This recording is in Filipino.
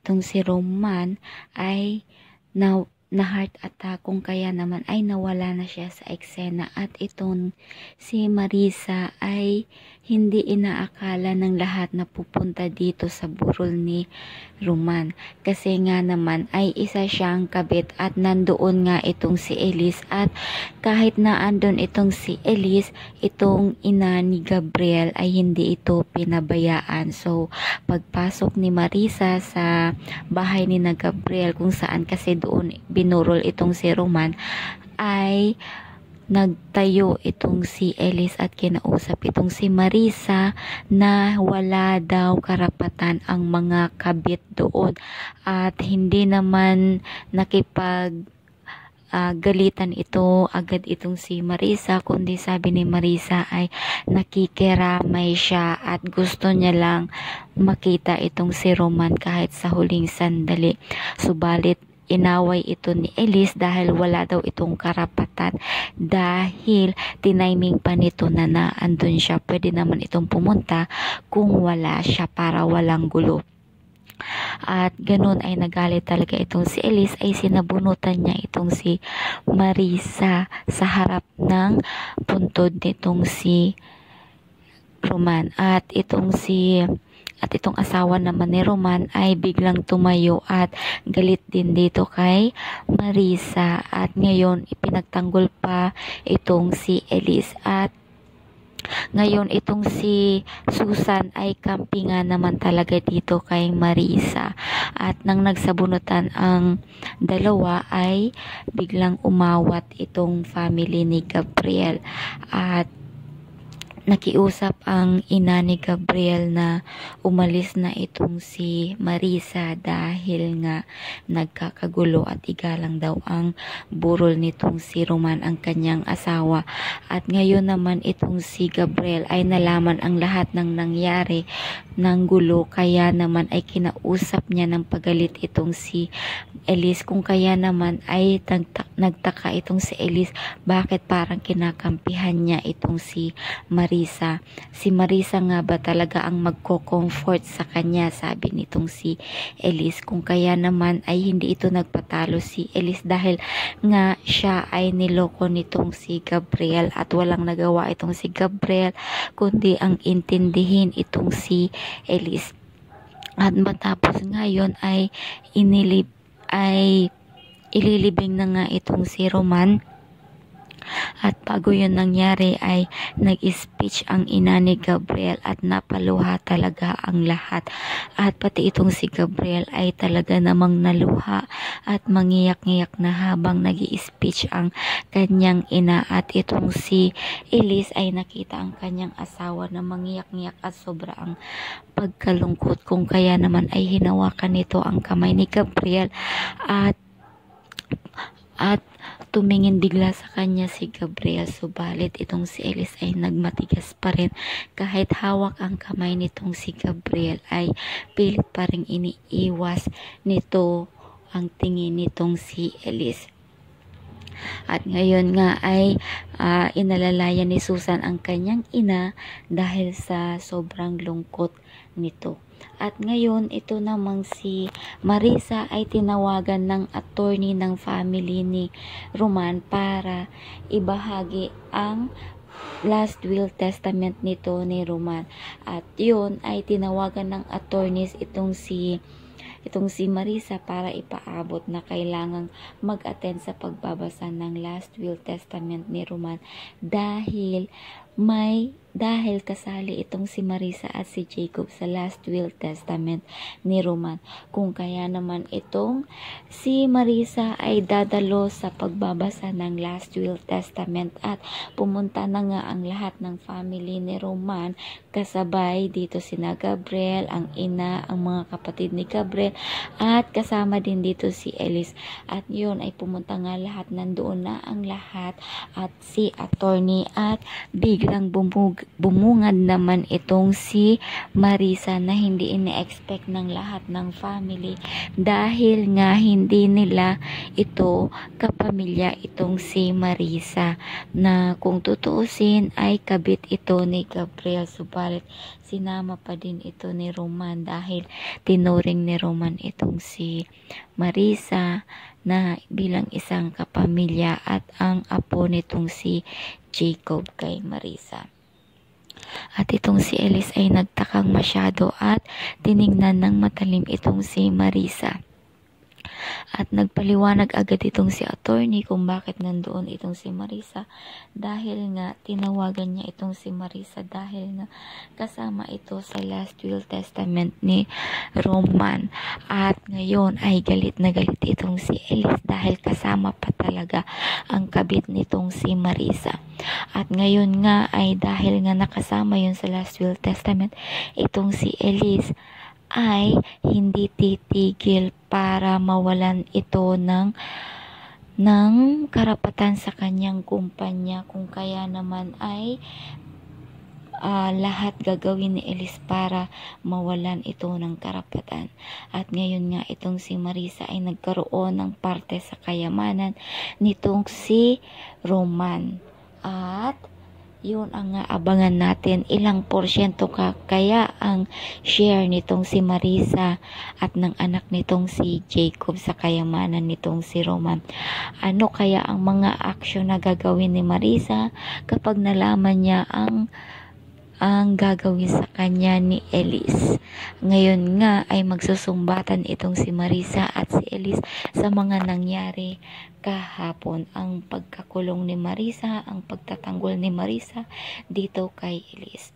itong si Roman ay na heart attack, kung kaya naman ay nawala na siya sa eksena. At itong si Marisa ay hindi inaakala ng lahat na pupunta dito sa burol ni Roman, kasi nga naman ay isa siyang kabit at nandoon nga itong si Elise. At kahit na andun itong si Elise, itong ina ni Gabriel ay hindi ito pinabayaan. So pagpasok ni Marisa sa bahay ni na Gabriel, kung saan kasi doon binurol itong si Roman, ay nagtayo itong si Elise at kinausap itong si Marisa na wala daw karapatan ang mga kabit doon, at hindi naman nakipag galitan ito agad itong si Marisa, kundi sabi ni Marisa ay nakikiramay siya at gusto niya lang makita itong si Roman kahit sa huling sandali. Subalit inaway ito ni Elise dahil wala daw itong karapatan, dahil tiniming pa nito na andun siya. Pwede naman itong pumunta kung wala siya para walang gulo. At ganun ay nagalit talaga itong si Elise, ay sinabunutan niya itong si Marisa sa harap ng puntod nitong si Roman. At itong asawa naman ni Roman ay biglang tumayo at galit din dito kay Marisa. At ngayon ipinagtanggol pa itong si Elise. At ngayon itong si Susan ay kampingan naman talaga dito kay Marisa. At nang nagsabunutan ang dalawa ay biglang umawat itong family ni Gabriel. At nakiusap ang ina ni Gabriel na umalis na itong si Marisa dahil nga nagkakagulo at igalang daw ang burol nitong si Roman, ang kanyang asawa. At ngayon naman itong si Gabriel ay nalaman ang lahat ng nangyari ng gulo, kaya naman ay kinausap niya ng pagalit itong si Elise, kung kaya naman ay nagtaka itong si Elise bakit parang kinakampihan niya itong si Marisa. Si Marisa nga ba talaga ang magko-comfort sa kanya, sabi nitong si Elise, kung kaya naman ay hindi ito nagpatalo si Elise dahil nga siya ay niloko nitong si Gabriel. At walang nagawa itong si Gabriel kundi ang intindihin itong si Elise. At matapos ngayon ay ililibing na nga itong si Roman. At bago yun nangyari ay nag-speech ang ina ni Gabriel at napaluha talaga ang lahat. At pati itong si Gabriel ay talaga namang naluha at mangiyak-ngiyak na habang nag-i-speech ang kanyang ina. At itong si Elise ay nakita ang kanyang asawa na mangiyak-ngiyak at sobra ang pagkalungkot, kung kaya naman ay hinawakan nito ang kamay ni Gabriel at tumingin bigla sa kanya si Gabriel. Subalit itong si Elise ay nagmatigas pa rin. Kahit hawak ang kamay nitong si Gabriel ay pilit pa rin iniiwas nito ang tingin nitong si Elise. At ngayon nga ay inalalayan ni Susan ang kanyang ina dahil sa sobrang lungkot nito. At ngayon ito namang si Marisa ay tinawagan ng attorney ng family ni Roman para ibahagi ang last will testament nito ni Roman. At yun ay tinawagan ng attorneys itong si Marisa para ipaabot na kailangang mag-attend sa pagbabasa ng last will testament ni Roman dahil kasali itong si Marisa at si Jacob sa last will testament ni Roman. Kung kaya naman itong si Marisa ay dadalo sa pagbabasa ng last will testament at pumunta na nga ang lahat ng family ni Roman, kasabay dito sina Gabriel, ang ina, ang mga kapatid ni Gabriel, at kasama din dito si Elise. At yun ay pumunta nga lahat, nandoon na ang lahat at si attorney, at biglang bumungad naman itong si Marisa na hindi ine-expect ng lahat ng family dahil nga hindi nila ito kapamilya itong si Marisa na kung tutuusin ay kabit ito ni Gabriel, subalit sinama pa din ito ni Roman dahil tinuring ni Roman itong si Marisa na bilang isang kapamilya at ang apo nitong si Jacob kay Marisa. At itong si Elise ay nagtakang masyado at tiningnan ng matalim itong si Marisa. At nagpaliwanag agad itong si attorney kung bakit nandoon itong si Marisa dahil nga tinawagan niya itong si Marisa dahil nga kasama ito sa last will testament ni Roman. At ngayon ay galit na galit itong si Elise dahil kasama pa talaga ang kabit nitong si Marisa. At ngayon nga ay dahil nga nakasama yun sa last will testament, itong si Elise ay hindi titigil para mawalan ito ng karapatan sa kanyang kumpanya, kung kaya naman ay lahat gagawin ni Elise para mawalan ito ng karapatan. At ngayon nga itong si Marisa ay nagkaroon ng parte sa kayamanan nitong si Roman. At yun ang abangan natin, ilang porsyento kaya ang share nitong si Marisa at ng anak nitong si Jacob sa kayamanan nitong si Roman. Ano kaya ang mga aksyon na gagawin ni Marisa kapag nalaman niya ang gagawin sa kanya ni Elise? Ngayon nga ay magsusumbatan itong si Marisa at si Elise sa mga nangyari kahapon, ang pagkakulong ni Marisa, ang pagtatanggol ni Marisa dito kay Elise.